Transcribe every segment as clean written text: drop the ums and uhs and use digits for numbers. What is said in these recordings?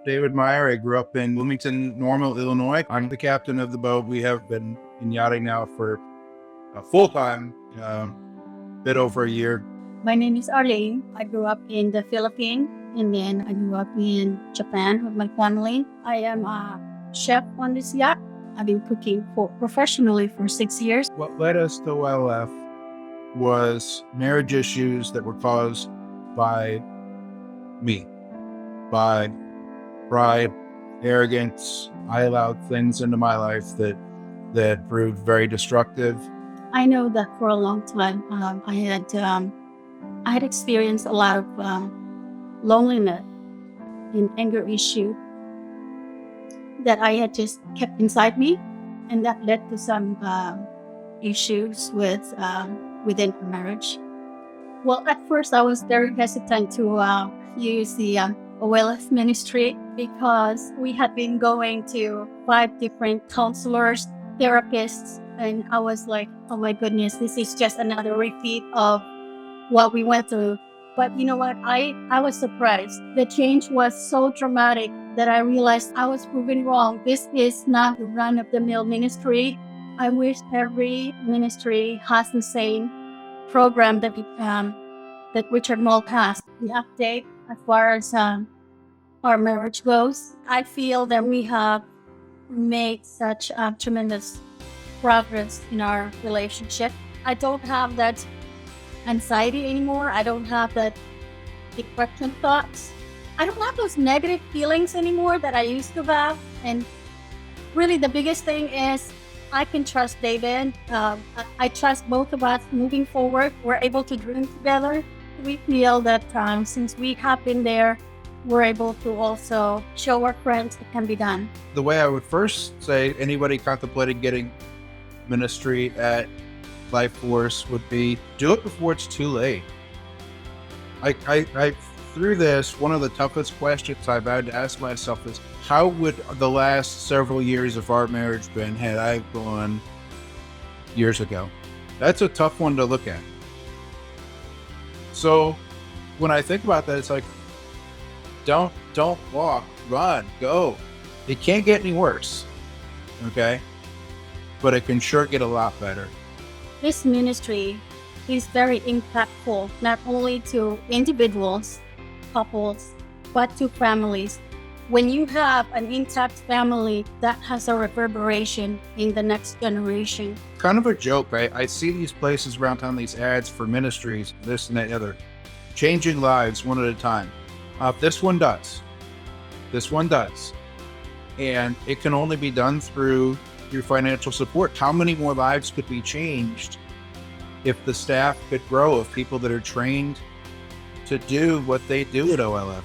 David Meyer. I grew up in Bloomington, Normal, Illinois. I'm the captain of the boat. We have been in yachting now for a full-time, bit over a year. My name is Arlene. I grew up in the Philippines and then I grew up in Japan with my family. I am a chef on this yacht. I've been cooking professionally for 6 years. What led us to OLF was marriage issues that were caused by me, by pride, arrogance. I allowed things into my life that proved very destructive. I know that for a long time I had experienced a lot of loneliness and anger issue that I had just kept inside me, and that led to some issues within the marriage. Well, at first I was very hesitant to use the OLF ministry because we had been going to 5 different counselors, therapists, and I was like, oh my goodness, this is just another repeat of what we went through. But you know what? I was surprised. The change was so dramatic that I realized I was proven wrong. This is not the run-of-the-mill ministry. I wish every ministry has the same program that Richard Moll has. The update as far as our marriage goes. I feel that we have made such tremendous progress in our relationship. I don't have that anxiety anymore. I don't have that depression thoughts. I don't have those negative feelings anymore that I used to have. And really the biggest thing is I can trust David. I trust both of us moving forward. We're able to dream together. We feel that since we have been there, we're able to also show our friends it can be done. The way I would first say anybody contemplating getting ministry at Life Force would be do it before it's too late. I through this, one of the toughest questions I've had to ask myself is, how would the last several years of our marriage been had I gone years ago? That's a tough one to look at. So when I think about that, it's like, don't walk, run, go. It can't get any worse, okay? But it can sure get a lot better. This ministry is very impactful, not only to individuals, couples, but to families. When you have an intact family, that has a reverberation in the next generation. Kind of a joke, right? I see these places around town, these ads for ministries, this and that other, changing lives one at a time. This one does. This one does. And it can only be done through financial support. How many more lives could be changed if the staff could grow of people that are trained to do what they do at OLF?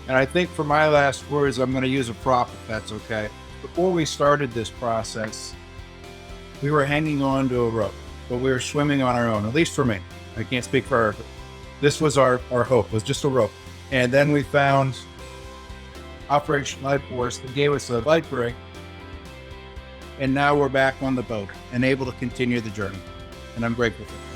And I think for my last words, I'm going to use a prop, if that's okay. Before we started this process, we were hanging on to a rope, but we were swimming on our own, at least for me. I can't speak for her. This was our hope, was just a rope. And then we found Operation Life Force that gave us a life ring. And now we're back on the boat and able to continue the journey. And I'm grateful for that.